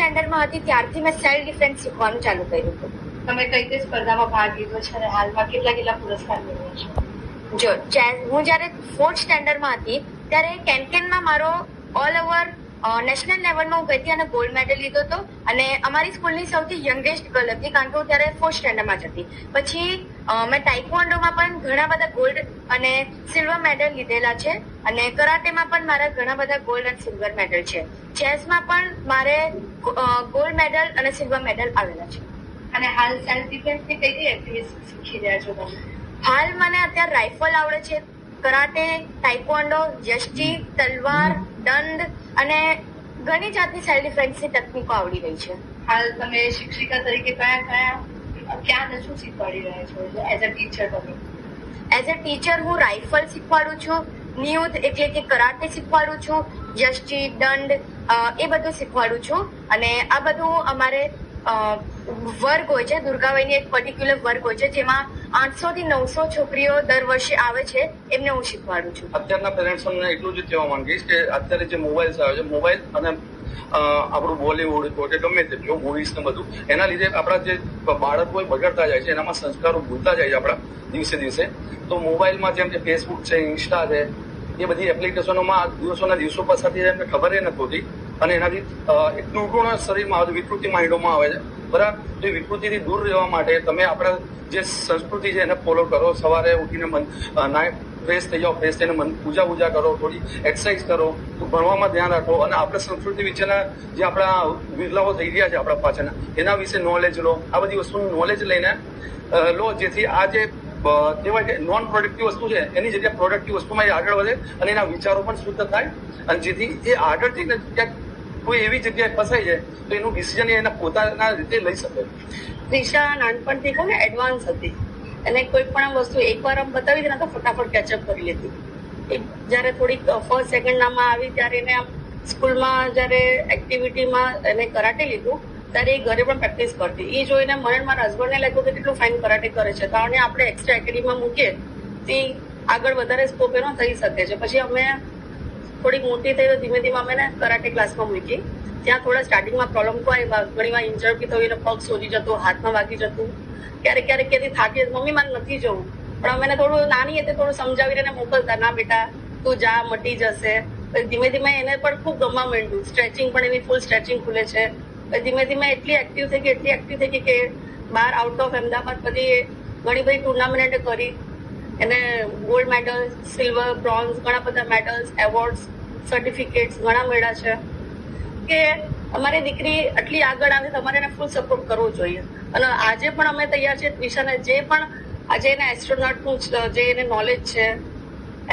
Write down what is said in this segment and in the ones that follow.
સ્ટેન્ડર્ડમાં હતી ત્યારથી મેં સેલ્ફ ડિફેન્સ શીખવાનું ચાલુ કર્યું હતું. તમે કઈ કઈ સ્પર્ધામાં ભાગ લીધો છે અને હાલમાં કેટલા પુરસ્કાર મેળવ્યા છે? જો હું જ્યારે 4th સ્ટેન્ડર્ડમાં હતી ત્યારે કેનકેનમાં મારો ઓલ ઓવર નેશનલ લેવલમાં હું ગઈ હતી અને ગોલ્ડ મેડલ લીધો હતો. અને અમારી સ્કૂલની સૌથી યંગેસ્ટ ગર્લ હતી કારણ કે હું ત્યારે 4th સ્ટેન્ડર્ડમાં જ હતી. પછી મેં ટાઇકવોન્ડોમાં પણ ઘણા બધા ગોલ્ડ અને સિલ્વર મેડલ લીધેલા છે અને કરાટેમાં પણ મારા ઘણા બધા ગોલ્ડ અને સિલ્વર મેડલ છે. ચેસમાં પણ મારે ગોલ્ડ મેડલ અને સિલ્વર મેડલ આવેલા છે. અને હાલ સેલ્ફ ડિફેન્સની કઈ કઈ એક્ટિવિટી શીખી રહ્યા છો તમે? હાલ મને અત્યારે રાઇફલ આવડે છે, કરાટે, ટાઇકવોન્ડો, યષ્ટી, તલવાર, દંડ અને ઘણી જાતની સેલ્ફ ડિફેન્સની તકનીકો આવડી રહી છે. હાલ તમે શિક્ષિકા તરીકે ક્યાં શું શીખવાડી રહ્યા છો એઝ અ ટીચર? તમે એઝ અ ટીચર હું રાઇફલ શીખવાડું છું, નિયુદ્ધ એટલે કે કરાટે શીખવાડું છું, યષ્ટી, દંડ એ બધું શીખવાડું છું. અને આ બધું અમારે વર્ગ હોય છે, દુર્ગાબાઈની એક પર્ટિક્યુલર વર્ગ હોય છે જેમાં 800 થી 900 છોકરીઓ દર વર્ષે આવે છે, એમને હું શીખવાડું છું. અત્યારના પેરેન્ટ્સોને એટલું જ કહેવા માંગીશ કે અત્યારે જે મોબાઈલ્સ આવે છે, મોબાઈલ અને આપણું બોલીવુડ કે ગમે તે મૂવીઝ ને બધું, એના લીધે આપણા જે બાળકો બગડતા જાય છે, એનામાં સંસ્કારો ભૂલતા જાય છે આપણા દિવસે દિવસે. તો મોબાઈલમાં જેમ કે ફેસબુક છે, ઇન્સ્ટા છે, એ બધી એપ્લિકેશનોમાં દિવસોના દિવસો પસાર થઈ જાય એમને ખબર નથી હોતી અને એનાથી એક દુર્ગુણ શરીરમાં આવે, વિકૃતિ માઇન્ડોમાં આવે છે. બરાબર, તો એ વિકૃતિથી દૂર રહેવા માટે તમે આપણા જે સંસ્કૃતિ છે એને ફોલો કરો. સવારે ઉઠીને ફ્રેશ થઈ જાઓ, ફ્રેશ થઈને પૂજા કરો, થોડી એક્સરસાઇઝ કરો, ભણવામાં ધ્યાન રાખો અને આપણા સંસ્કૃતિ વિશેના જે આપણા વિરલાઓ થઈ ગયા છે આપણા પાછળના, એના વિશે નોલેજ લો. આ બધી વસ્તુનું નોલેજ લઈને લો, જેથી આ જે કહેવાય કે નોન પ્રોડક્ટિવ વસ્તુ છે એની જગ્યાએ પ્રોડક્ટિવ વસ્તુમાં એ આગળ વધે અને એના વિચારો પણ શુદ્ધ થાય અને જેથી એ આગળ જઈને ક્યાંક કોઈ એવી જગ્યાએ ફસાઈ જાય તો એનું ડિસિઝન એના પોતાના રીતે લઈ શકે. દિશા નાનપણથી કોને એડવાન્સ હતી અને કોઈ પણ વસ્તુ એકવાર આમ બતાવી દે ને તો ફટાફટ કેચઅપ કરી લેતી. જયારે થોડીક ફર્સ્ટ સેકન્ડમાં આવી ત્યારે એને આમ સ્કૂલમાં જયારે એક્ટિવિટીમાં એને કરાટે લીધું ત્યારે એ ઘરે પણ પ્રેક્ટિસ કરતી. એ જોઈને મને મારા હસબન્ડને લાગ્યું કે કેટલું ફાઇન કરાટે કરે છે, કારણ કે આપણે એક્સ્ટ્રા એકેડમીમાં મૂકીએ તે આગળ વધારે સ્કોપ એનો થઈ શકે છે. પછી અમે થોડીક મોટી થઈ તો ધીમે ધીમે અમે કરાટે ક્લાસમાં મૂકી. ત્યાં થોડા સ્ટાર્ટિંગમાં પ્રોબ્લેમ તો આવ્યા, ઘણી વાર ઇન્જર બી થયું, એને પગ સોજી જતું, હાથમાં વાગી જતું, ક્યારેક ક્યાંથી થાકી મમ્મી મારે નથી જવું, પણ અમે થોડું નાની હતી થોડું સમજાવીને એને મોકલતા, ના બેટા તું જા, મટી જશે. ધીમે ધીમે એને પણ ખૂબ ગમવા માંડ્યું. સ્ટ્રેચિંગ પણ એની ફૂલ સ્ટ્રેચિંગ ખુલે છે. ધીમે ધીમે એટલી એક્ટિવ થઈ ગઈ કે બહાર આઉટ ઓફ અમદાવાદ બધી ઘણી બધી ટુર્નામેન્ટ કરી. એને ગોલ્ડ મેડલ, સિલ્વર, બ્રોન્ઝ, ઘણા બધા મેડલ્સ, એવોર્ડ્સ, સર્ટિફિકેટ્સ ઘણા મળ્યા છે. કે અમારી દીકરી આટલી આગળ આવે તમારે એને ફૂલ સપોર્ટ કરવો જોઈએ. અને આજે પણ અમે તૈયાર છીએ દિશાને જે પણ આજે એને એસ્ટ્રોનોટનું જે એને નોલેજ છે,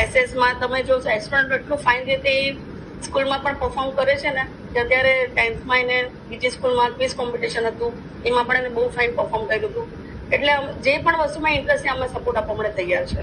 એસએસમાં તમે જો એસ્ટ્રોનોટ એટલું ફાઇન રીતે સ્કૂલમાં પણ પરફોર્મ કરે છે ને કે અત્યારે 10thમાં એને બીજી સ્કૂલમાં ક્વિઝ કોમ્પિટિશન હતું, એમાં પણ એને બહુ ફાઇન પરફોર્મ કર્યું હતું. એટલે જે પણ વસ્તુમાં ઇન્ટરેસ્ટ છે અમે સપોર્ટ આપવા માટે તૈયાર છે.